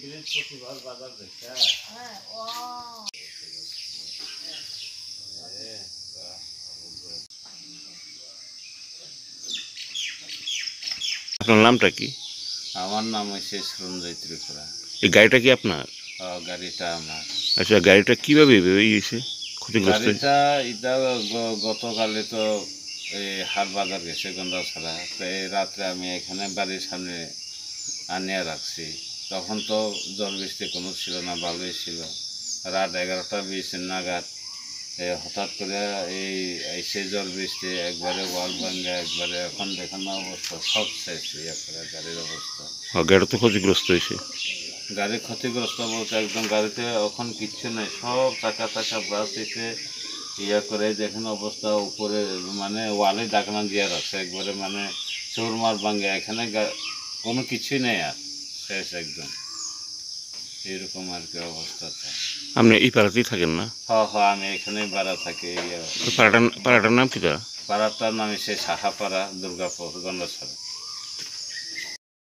বৃহস্পতিবার বাজার দেখে আপনার নামটা কি? আমার নাম হচ্ছে সঞ্জয় ত্রিপুরা। এই গাড়িটা কি আপনার? গাড়িটা আমার। আচ্ছা, গাড়িটা কিভাবে হয়েছে ক্ষতিগ্রস্ত? গাড়িটা এটা গতকালে তো এই হাট বাজার গেছে গন্ডাছড়া, তো এই রাত্রে আমি এখানে বাড়ির সামনে আনিয়ে রাখছি। তখন তো জল বৃষ্টি কোনো ছিল না, ভালোই ছিল। রাত 11টা 20 নাগাদ হঠাৎ করে এসে জল বৃষ্টি একবারে ওয়াল ভাঙ্গা, একবারে এখন দেখানো অবস্থা সব শেষ করে গাড়ির অবস্থা। গাড়ি তো ক্ষতিগ্রস্ত হয়েছে। গাড়ি ক্ষতিগ্রস্ত বলতে একদম গাড়িতে এখন কিচ্ছু নেই, সব টাকা ব্রাশ এসে করে যেখানে অবস্থা উপরে মানে ওয়ালে ডাকনা দিয়ে রাখছে একবারে, মানে চোরমার ভাঙ্গে, এখানে কোনো কিছুই নেই আর, শেষ একদম এরকম আর কি অবস্থাটা। আপনি এই পাড়াতেই থাকেন না? হ্যাঁ, আমি এখানে ভাড়া থাকি। পাড়াটার নাম কি? পাড়াটার নাম হচ্ছে সাহাপাড়া, দুর্গাপুর, গন্ডাছড়া।